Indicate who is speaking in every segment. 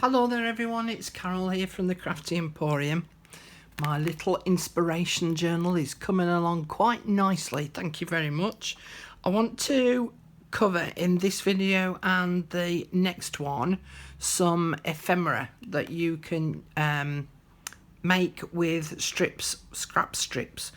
Speaker 1: Hello there everyone, it's Carol here from the Crafty Emporium. My little inspiration journal is coming along quite nicely, thank you very much. I want to cover in this video and the next one some ephemera that you can make with scrap strips.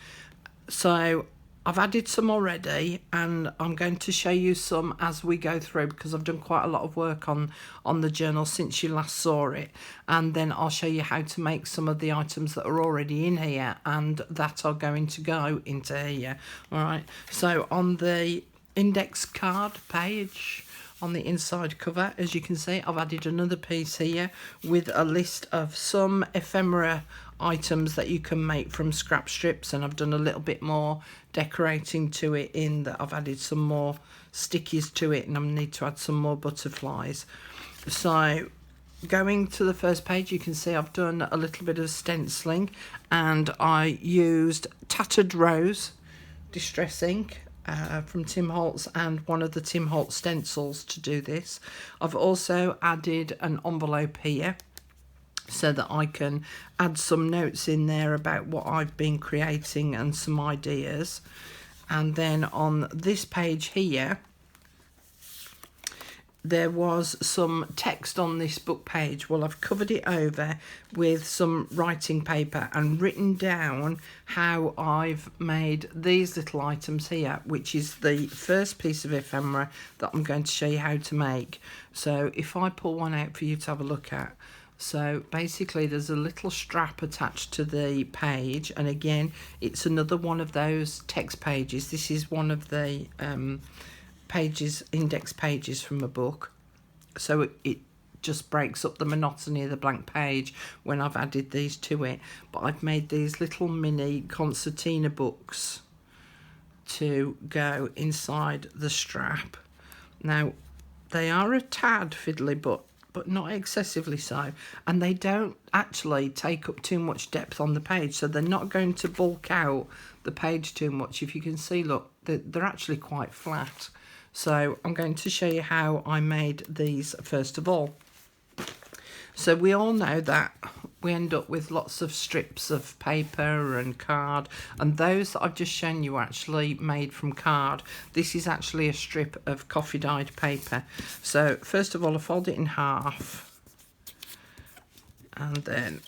Speaker 1: So I've added some already and I'm going to show you some as we go through, because I've done quite a lot of work on the journal since you last saw it, and then I'll show you how to make some of the items that are already in here and that are going to go into here. Alright, so on the index card page on the inside cover, as you can see, I've added another piece here with a list of some ephemera items that you can make from scrap strips, and I've done a little bit more decorating to it in that I've added some more stickies to it, and I need to add some more butterflies. So going to the first page, you can see I've done a little bit of stenciling, and I used Tattered Rose Distress ink from Tim Holtz and one of the Tim Holtz stencils to do this. I've also added an envelope here so that I can add some notes in there about what I've been creating and some ideas. And then on this page here, there was some text on this book page. Well, I've covered it over with some writing paper and written down how I've made these little items here, which is the first piece of ephemera that I'm going to show you how to make. So if I pull one out for you to have a look at. So basically there's a little strap attached to the page, and again it's another one of those text pages. This is one of the pages, index pages from a book, so it just breaks up the monotony of the blank page when I've added these to it. But I've made these little mini concertina books to go inside the strap. Now they are a tad fiddly, but not excessively so, and they don't actually take up too much depth on the page, so they're not going to bulk out the page too much. If you can see, look, they're actually quite flat. So I'm going to show you how I made these first of all. So we all know that we end up with lots of strips of paper and card, and those that I've just shown you are actually made from card. This is actually a strip of coffee dyed paper. So first of all, I fold it in half and then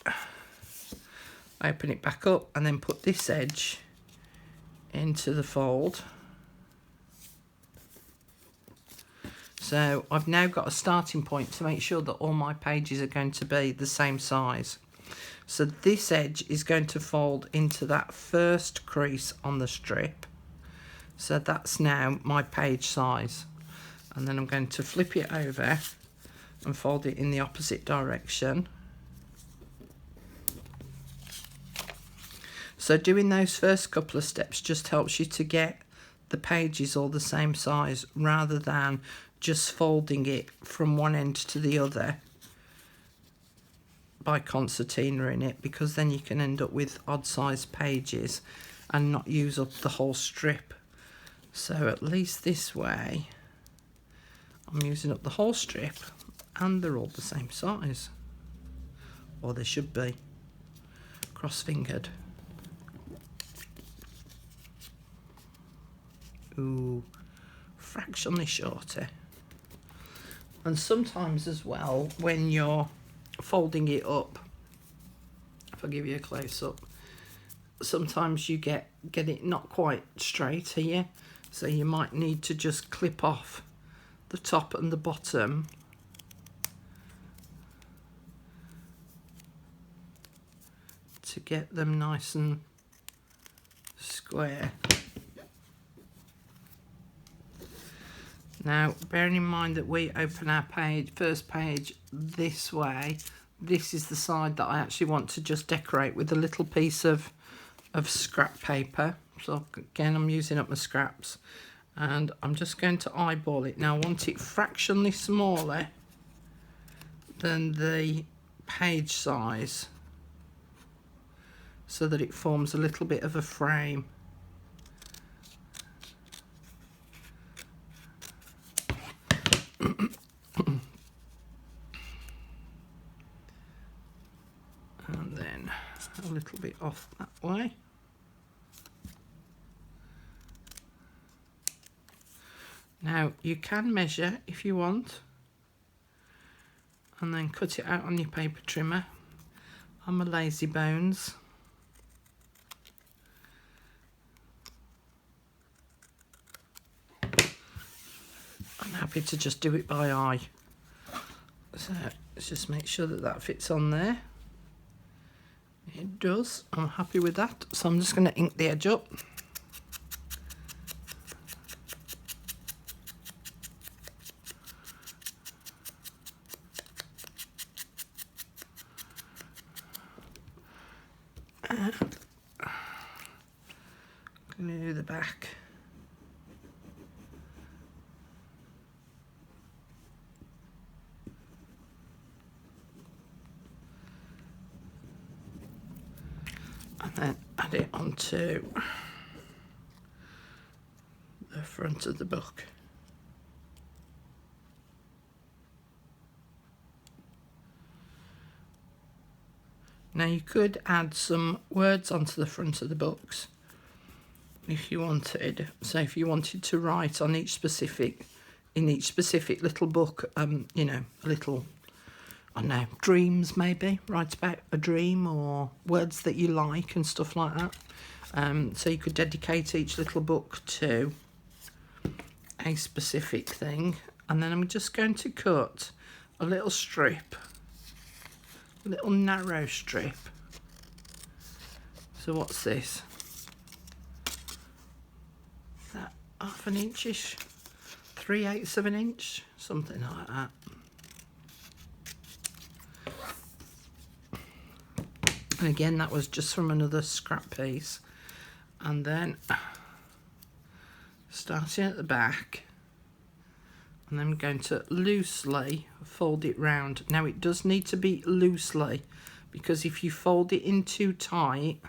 Speaker 1: open it back up and then put this edge into the fold. So I've now got a starting point to make sure that all my pages are going to be the same size. So this edge is going to fold into that first crease on the strip. So that's now my page size. And then I'm going to flip it over and fold it in the opposite direction. So doing those first couple of steps just helps you to get the pages all the same size, rather than just folding it from one end to the other by concertina in it, because then you can end up with odd sized pages and not use up the whole strip. So at least this way I'm using up the whole strip and they're all the same size, or they should be, cross-fingered. Ooh, fractionally shorter. And sometimes as well, when you're folding it up, if I give you a close-up, sometimes you get it not quite straight here, so you might need to just clip off the top and the bottom to get them nice and square. Now, bearing in mind that we open our first page this way, this is the side that I actually want to just decorate with a little piece of scrap paper. So again, I'm using up my scraps and I'm just going to eyeball it. Now I want it fractionally smaller than the page size, so that it forms a little bit of a frame. And then a little bit off that way. Now you can measure if you want and then cut it out on your paper trimmer. I'm a lazy bones. I'm happy to just do it by eye. So let's just make sure that that fits on there. It does. I'm happy with that. So I'm just going to ink the edge up. Glue the back. And then add it onto the front of the book. Now you could add some words onto the front of the books if you wanted. So if you wanted to write on each specific, in each specific little book, you know, a little, I don't know, dreams maybe, write about a dream or words that you like and stuff like that. So you could dedicate each little book to a specific thing. And then I'm just going to cut a little strip, a little narrow strip. So what's this? That 1/2 inch-ish, 3/8 of an inch, something like that. And again, that was just from another scrap piece. And then starting at the back, and I'm going to loosely fold it round. Now it does need to be loosely, because if you fold it in too tight,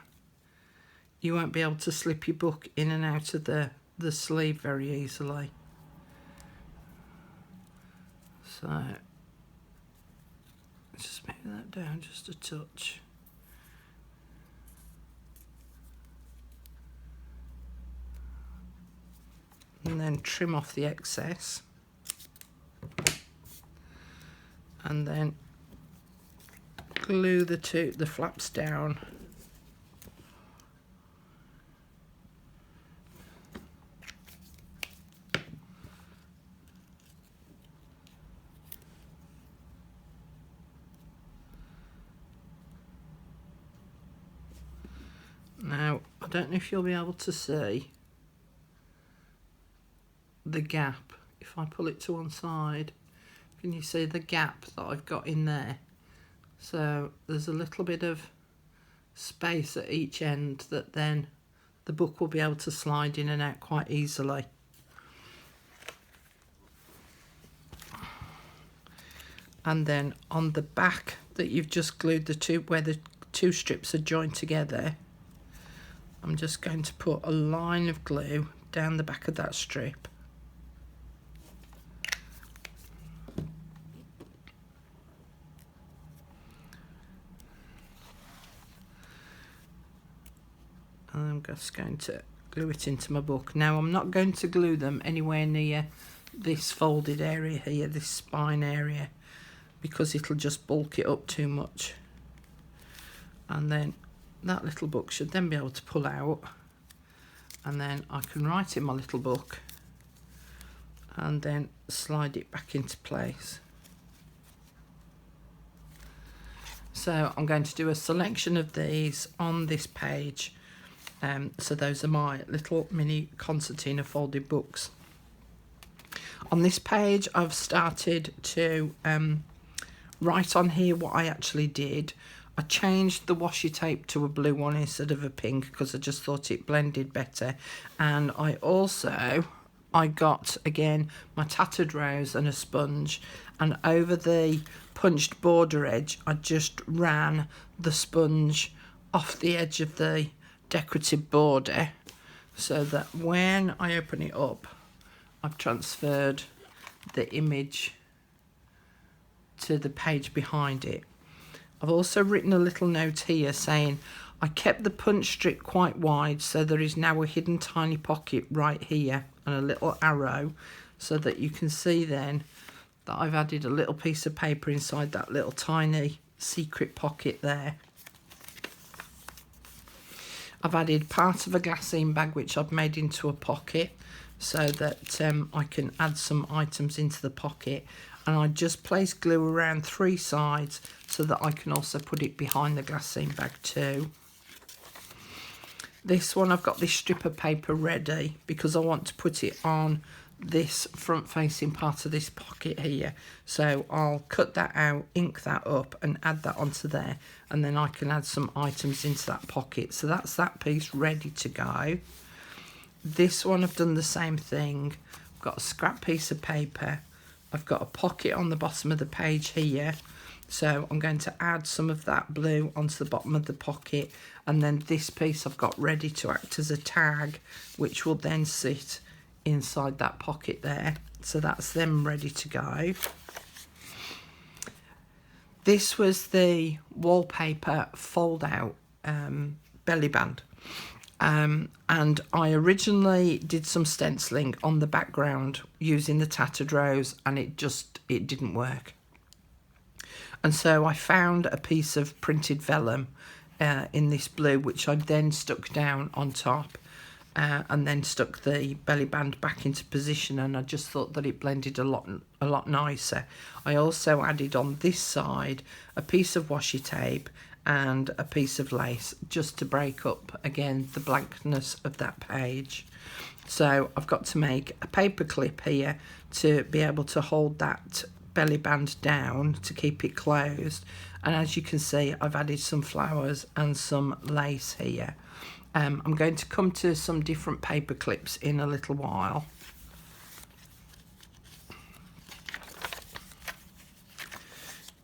Speaker 1: you won't be able to slip your book in and out of the sleeve very easily. So just move that down just a touch. And then trim off the excess. And then glue the flaps down. Now, I don't know if you'll be able to see the gap. If I pull it to one side, can you see the gap that I've got in there? So there's a little bit of space at each end that then the book will be able to slide in and out quite easily. And then on the back that you've just glued the two, where the two strips are joined together, I'm just going to put a line of glue down the back of that strip. And I'm just going to glue it into my book. Now I'm not going to glue them anywhere near this folded area here, this spine area, because it'll just bulk it up too much. And then that little book should then be able to pull out, and then I can write in my little book and then slide it back into place. So I'm going to do a selection of these on this page. So those are my little mini concertina folded books. On this page I've started to write on here what I actually did. I changed the washi tape to a blue one instead of a pink because I just thought it blended better. And I got, again, my tattered rose and a sponge, and over the punched border edge I just ran the sponge off the edge of the decorative border, so that when I open it up I've transferred the image to the page behind it. I've also written a little note here saying I kept the punch strip quite wide, so there is now a hidden tiny pocket right here and a little arrow, so that you can see then that I've added a little piece of paper inside that little tiny secret pocket there. I've added part of a glassine bag which I've made into a pocket, so that I can add some items into the pocket, and I just place glue around 3 sides so that I can also put it behind the glassine bag too. This one, I've got this strip of paper ready because I want to put it on this front facing part of this pocket here, so I'll cut that out, ink that up and add that onto there, and then I can add some items into that pocket. So that's that piece ready to go. This one I've done the same thing. I've got a scrap piece of paper, I've got a pocket on the bottom of the page here, so I'm going to add some of that blue onto the bottom of the pocket, and then this piece I've got ready to act as a tag, which will then sit inside that pocket there. So that's them ready to go. This was the wallpaper fold out belly band, and I originally did some stenciling on the background using the tattered rose, and it didn't work. And so I found a piece of printed vellum in this blue, which I then stuck down on top, and then stuck the belly band back into position, and I just thought that it blended a lot nicer. I also added on this side a piece of washi tape and a piece of lace, just to break up again the blankness of that page. So I've got to make a paper clip here to be able to hold that belly band down to keep it closed, and as you can see I've added some flowers and some lace here. I'm going to come to some different paper clips in a little while.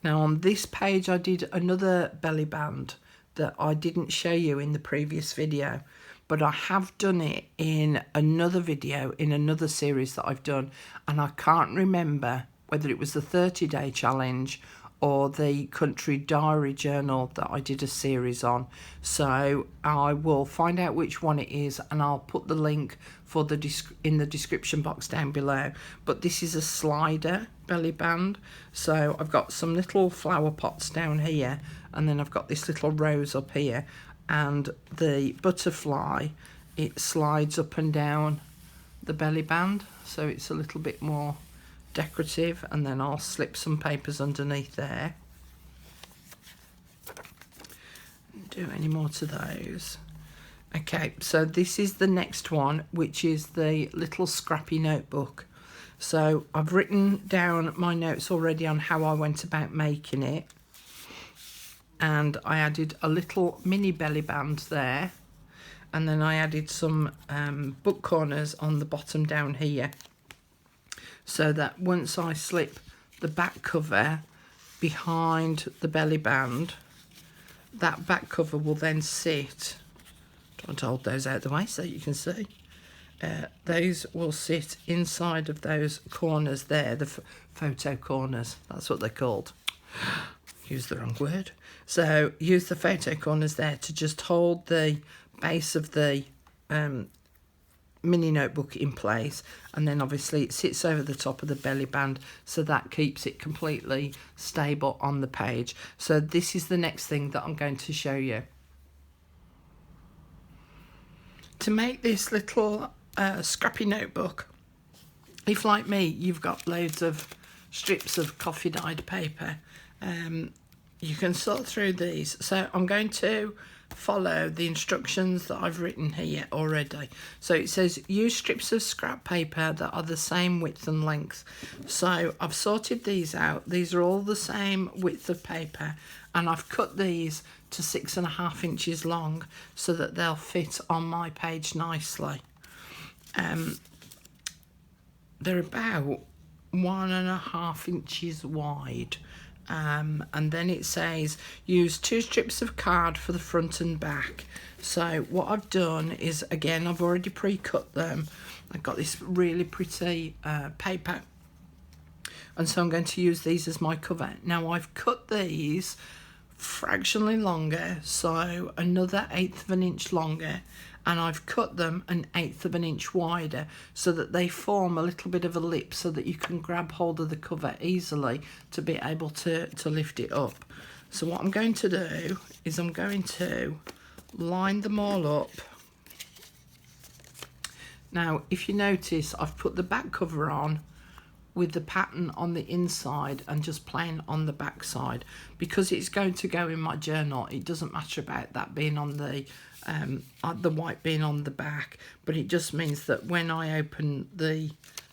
Speaker 1: Now on this page I did another belly band that I didn't show you in the previous video, but I have done it in another video in another series that I've done, and I can't remember whether it was the 30-day challenge or the country diary journal that I did a series on. So I will find out which one it is, and I'll put the link for in the description box down below. But this is a slider belly band, so I've got some little flower pots down here, and then I've got this little rose up here, and the butterfly, it slides up and down the belly band, so it's a little bit more decorative. And then I'll slip some papers underneath there. Do any more to those? Okay, so this is the next one, which is the little Scrappy notebook. So I've written down my notes already on how I went about making it, and I added a little mini belly band there, and then I added some book corners on the bottom down here, so that once I slip the back cover behind the belly band, that back cover will then sit, trying to hold those out the way so you can see, those will sit inside of those corners there, the photo corners, that's what they're called. Use the wrong word. So use the photo corners there to just hold the base of the mini notebook in place, and then obviously it sits over the top of the belly band, so that keeps it completely stable on the page. So this is the next thing that I'm going to show you. To make this little scrappy notebook, if like me you've got loads of strips of coffee dyed paper, you can sort through these. So I'm going to follow the instructions that I've written here already. So it says use strips of scrap paper that are the same width and length. So I've sorted these out. These are all the same width of paper, and I've cut these to 6.5 inches long so that they'll fit on my page nicely. They're about 1.5 inches wide. And then it says use 2 strips of card for the front and back. So what I've done is, again, I've already pre-cut them. I've got this really pretty paper, and so I'm going to use these as my cover. Now I've cut these fractionally longer, so another 1/8 of an inch longer, and I've cut them 1/8 of an inch wider so that they form a little bit of a lip so that you can grab hold of the cover easily to be able to lift it up. So what I'm going to do is I'm going to line them all up. Now, if you notice, I've put the back cover on with the pattern on the inside and just plain on the back side because it's going to go in my journal. It doesn't matter about that being on the white being on the back, but it just means that when I open the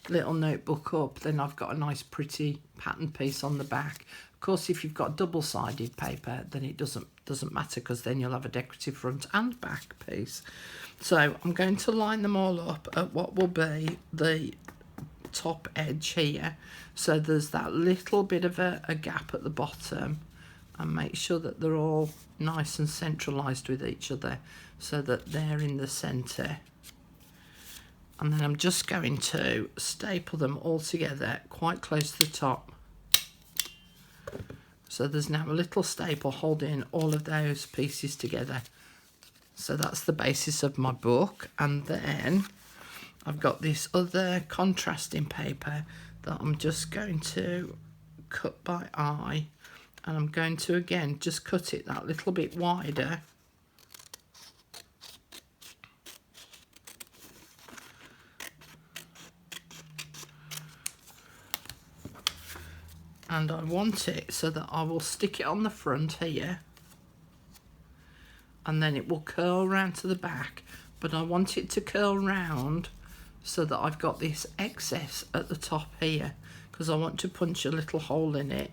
Speaker 1: little notebook up, then I've got a nice pretty pattern piece on the back. Of course, if you've got double-sided paper, then it doesn't matter because then you'll have a decorative front and back piece. So I'm going to line them all up at what will be the top edge here, so there's that little bit of a gap at the bottom, and make sure that they're all nice and centralized with each other so that they're in the center. And then I'm just going to staple them all together quite close to the top, so there's now a little staple holding all of those pieces together. So that's the basis of my book. And then I've got this other contrasting paper that I'm just going to cut by eye, and I'm going to again just cut it that little bit wider, and I want it so that I will stick it on the front here, and then it will curl round to the back, but I want it to curl round so that I've got this excess at the top here, because I want to punch a little hole in it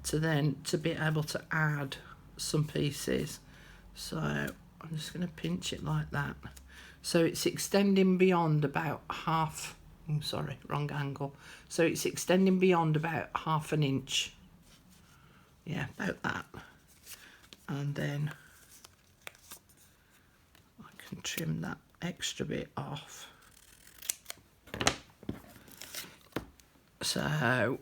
Speaker 1: to be able to add some pieces. So I'm just going to pinch it like that, so it's extending beyond about half, oh sorry, wrong angle, so it's extending beyond about 1/2 inch, yeah, about that. And then I can trim that extra bit off. So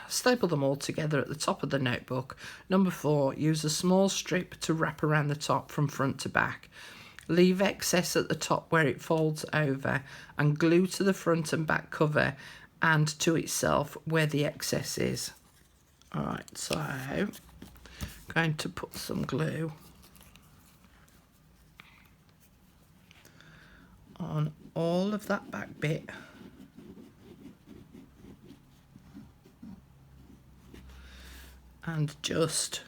Speaker 1: staple them all together at the top of the notebook. Number 4, use a small strip to wrap around the top from front to back. Leave excess at the top where it folds over, and glue to the front and back cover and to itself where the excess is. Alright, so I'm going to put some glue on all of that back bit. And just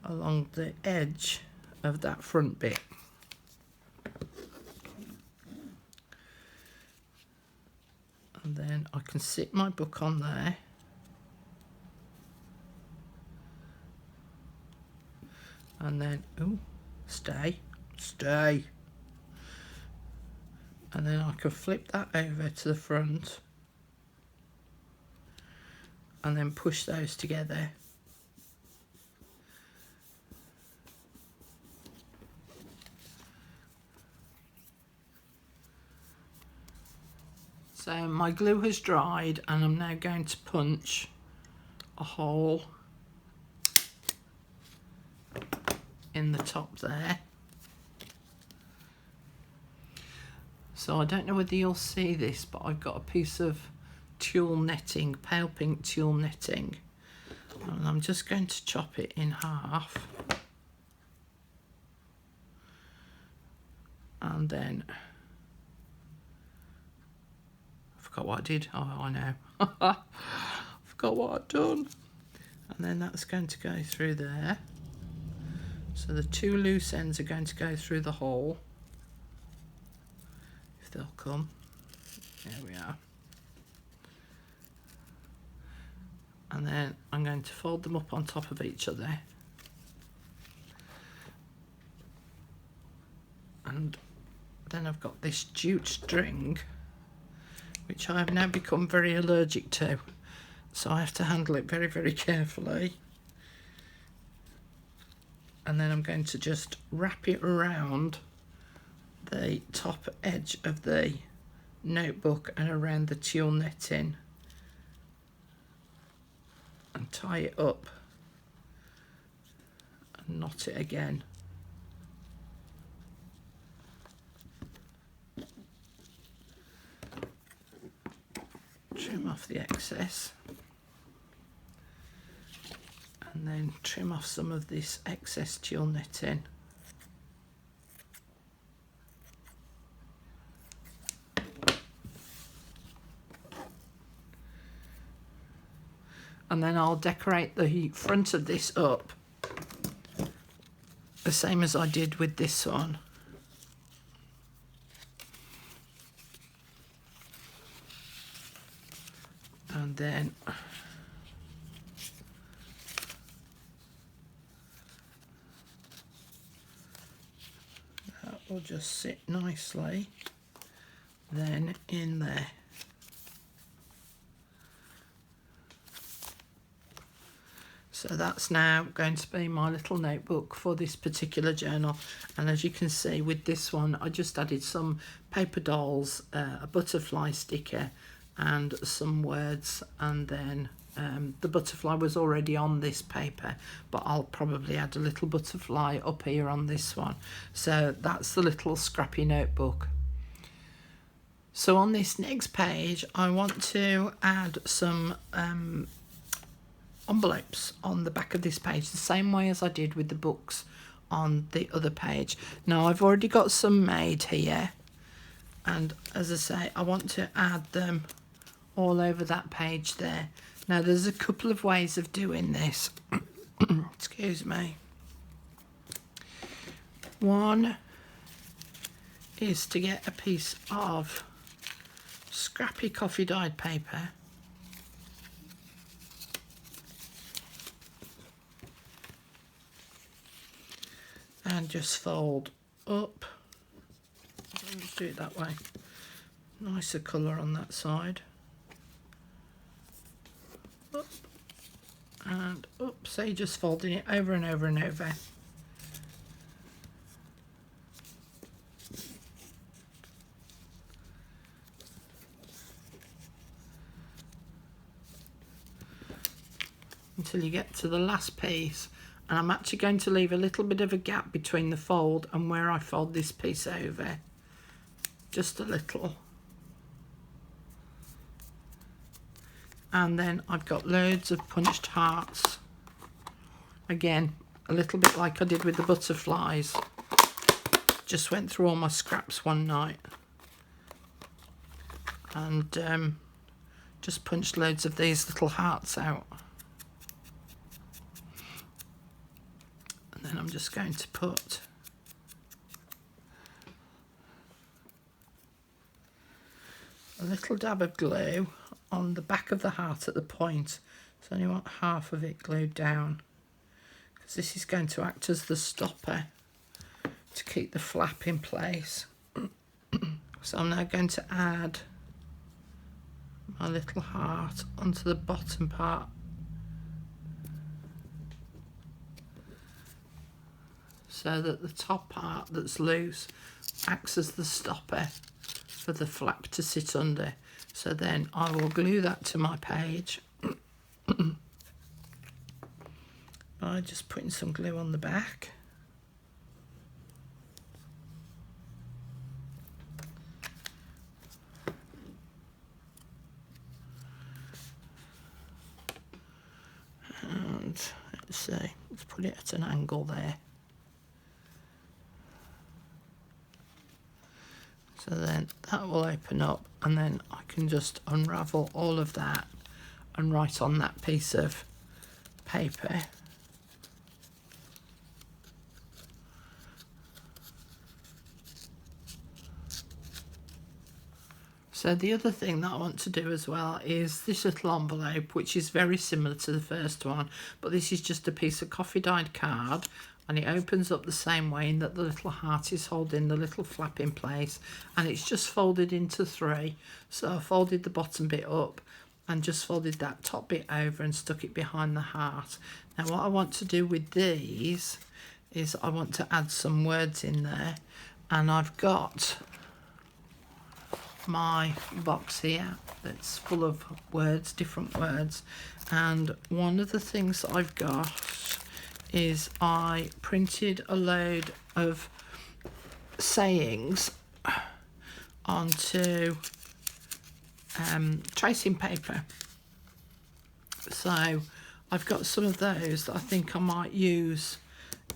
Speaker 1: along the edge of that front bit. And then I can sit my book on there. And then, ooh, stay. And then I can flip that over to the front and then push those together. So my glue has dried, and I'm now going to punch a hole in the top there. So I don't know whether you'll see this, but I've got a piece of tulle netting, pale pink tulle netting, and I'm just going to chop it in half, and then I forgot what I did. Oh, I know. Forgot what I'd done. And then that's going to go through there. So the 2 loose ends are going to go through the hole, if they'll come. There we are. And then I'm going to fold them up on top of each other. And then I've got this jute string, which I have now become very allergic to. So I have to handle it very, very carefully. And then I'm going to just wrap it around the top edge of the notebook and around the tulle netting and tie it up knot it again. Trim off the excess, and then trim off some of this excess tulle netting. And then I'll decorate the front of this up the same as I did with this one. And then that will just sit nicely then in there. So that's now going to be my little notebook for this particular journal. And as you can see with this one, I just added some paper dolls, a butterfly sticker and some words, and then the butterfly was already on this paper, but I'll probably add a little butterfly up here on this one. So that's the little Scrappy notebook. So on this next page, I want to add some envelopes on the back of this page, the same way as I did with the books on the other page. Now I've already got some made here, and as I say, I want to add them all over that page there. Now there's a couple of ways of doing this. Excuse me. One is to get a piece of Scrappy coffee dyed paper, and just fold up. Let's do it that way. Nicer colour on that side. Up and up. So you're just folding it over and over and over. Until you get to the last piece. And I'm actually going to leave a little bit of a gap between the fold and where I fold this piece over. Just a little. And then I've got loads of punched hearts. Again, a little bit like I did with the butterflies. Just went through all my scraps one night. And just punched loads of these little hearts out. And I'm just going to put a little dab of glue on the back of the heart at the point. So I only want half of it glued down, because this is going to act as the stopper to keep the flap in place. So I'm now going to add my little heart onto the bottom part. So that the top part that's loose acts as the stopper for the flap to sit under. So then I will glue that to my page by just putting some glue on the back. And let's see, let's put it at an angle there. So then that will open up, and then I can just unravel all of that and write on that piece of paper. So the other thing that I want to do as well is this little envelope, which is very similar to the first one, but this is just a piece of coffee dyed card. And it opens up the same way in that the little heart is holding the little flap in place, and it's just folded into three. So I folded the bottom bit up and just folded that top bit over and stuck it behind the heart. Now what I want to do with these is I want to add some words in there, and I've got my box here that's full of words, different words, and one of the things that I've got is I printed a load of sayings onto tracing paper. So I've got some of those that I think I might use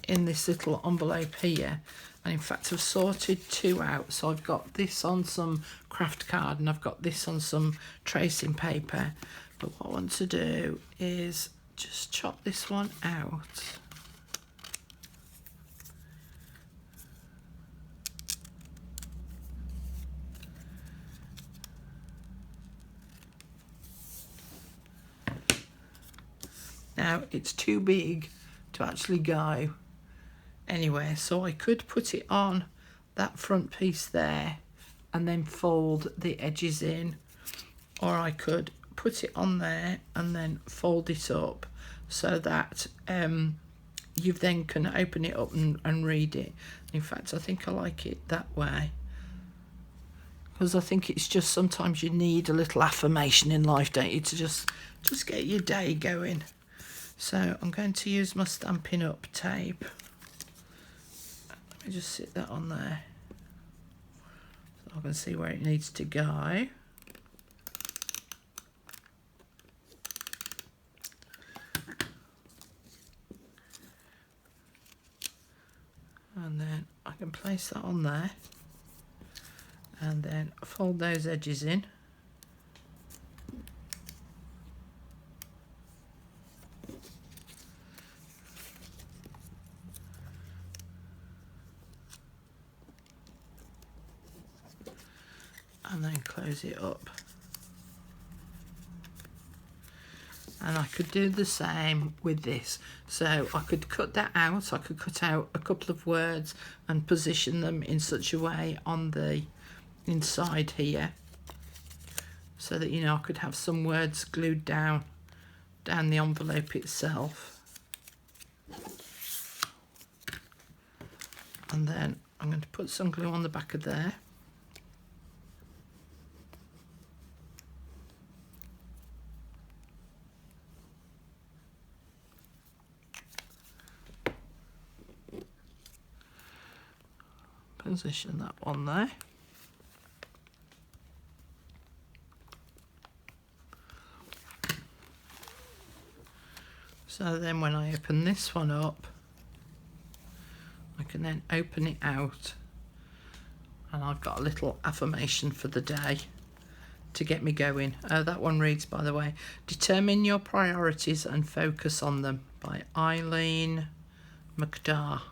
Speaker 1: in this little envelope here, and in fact I've sorted two out. So I've got this on some craft card and I've got this on some tracing paper, but what I want to do is just chop this one out. Now it's too big to actually go anywhere, so I could put it on that front piece there and then fold the edges in, or I could put it on there and then fold it up so that you then can open it up and read it. In fact, I think I like it that way, because I think it's just sometimes you need a little affirmation in life, don't you, to just get your day going. So I'm going to use my Stampin' Up tape. Let me just sit that on there so I can see where it needs to go. And then I can place that on there and then fold those edges in. And then close it up. And I could do the same with this. So I could cut that out. I could cut out a couple of words and position them in such a way on the inside here, so that, you know, I could have some words glued down the envelope itself. And then I'm going to put some glue on the back of there. Position that one there. So then when I open this one up, I can then open it out, and I've got a little affirmation for the day to get me going. That one reads, by the way, "Determine your priorities and focus on them," by Eileen McDarr.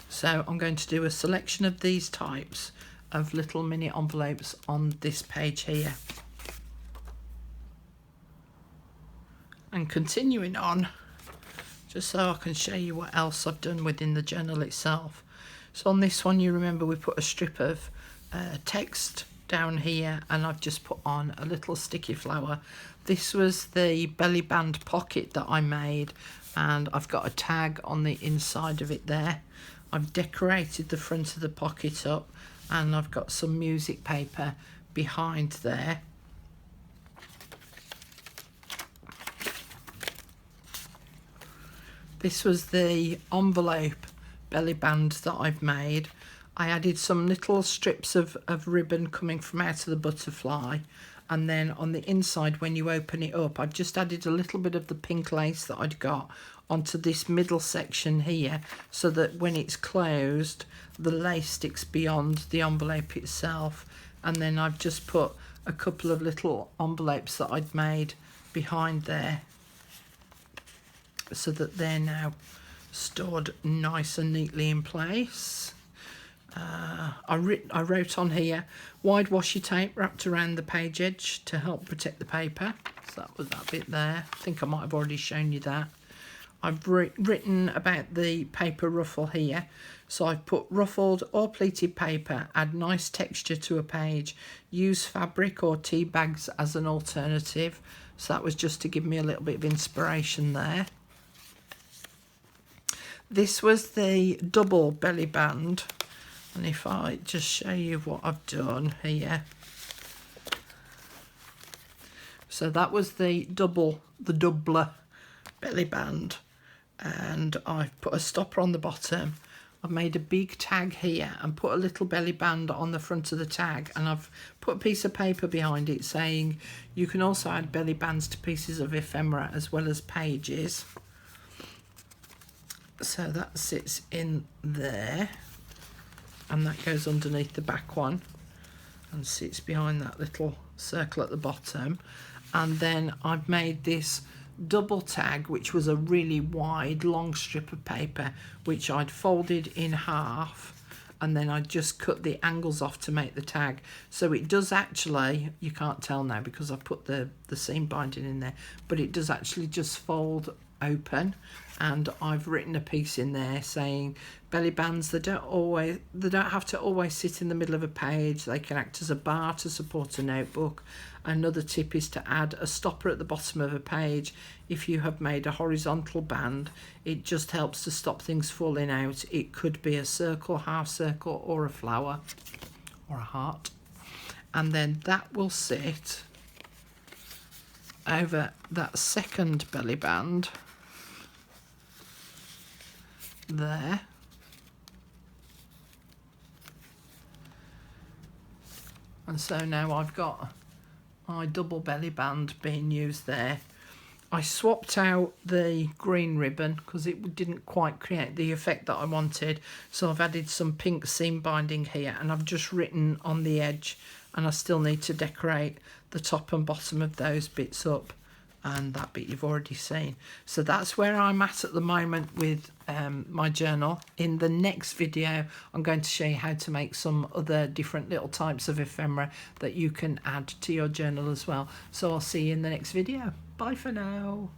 Speaker 1: So I'm going to do a selection of these types of little mini envelopes on this page here. And continuing on, just so I can show you what else I've done within the journal itself. So on this one, you remember we put a strip of text down here, and I've just put on a little sticky flower. This was the belly band pocket that I made, and I've got a tag on the inside of it there. I've decorated the front of the pocket up, and I've got some music paper behind there. This was the envelope belly band that I've made. I added some little strips of ribbon coming from out of the butterfly, and then on the inside, when you open it up, I've just added a little bit of the pink lace that I'd got onto this middle section here, so that when it's closed, the lace sticks beyond the envelope itself. And then I've just put a couple of little envelopes that I'd made behind there, so that they're now stored nice and neatly in place. I wrote on here, wide washi tape wrapped around the page edge to help protect the paper. So that was that bit there. I think I might have already shown you that. I've written about the paper ruffle here. So I've put ruffled or pleated paper, add nice texture to a page, use fabric or tea bags as an alternative. So that was just to give me a little bit of inspiration there. This was the double belly band, and if I just show you what I've done here. So that was the doubler belly band, and I've put a stopper on the bottom. I've made a big tag here and put a little belly band on the front of the tag, and I've put a piece of paper behind it saying you can also add belly bands to pieces of ephemera as well as pages. So that sits in there, and that goes underneath the back one and sits behind that little circle at the bottom. And then I've made this double tag, which was a really wide long strip of paper which I'd folded in half, and then I just cut the angles off to make the tag. So it does actually, you can't tell now because I've put the seam binding in there, but it does actually just fold open. And I've written a piece in there saying belly bands, they don't have to always sit in the middle of a page. They can act as a bar to support a notebook. Another tip is to add a stopper at the bottom of a page. If you have made a horizontal band, it just helps to stop things falling out. It could be a circle, half circle, or a flower, or a heart. And then that will sit over that second belly band there. And so now I've got my double belly band being used there. I swapped out the green ribbon because it didn't quite create the effect that I wanted, so I've added some pink seam binding here, and I've just written on the edge, and I still need to decorate the top and bottom of those bits up, and that bit you've already seen. So that's where I'm at the moment with my journal. In the next video I'm going to show you how to make some other different little types of ephemera that you can add to your journal as well. So I'll see you in the next video. Bye for now.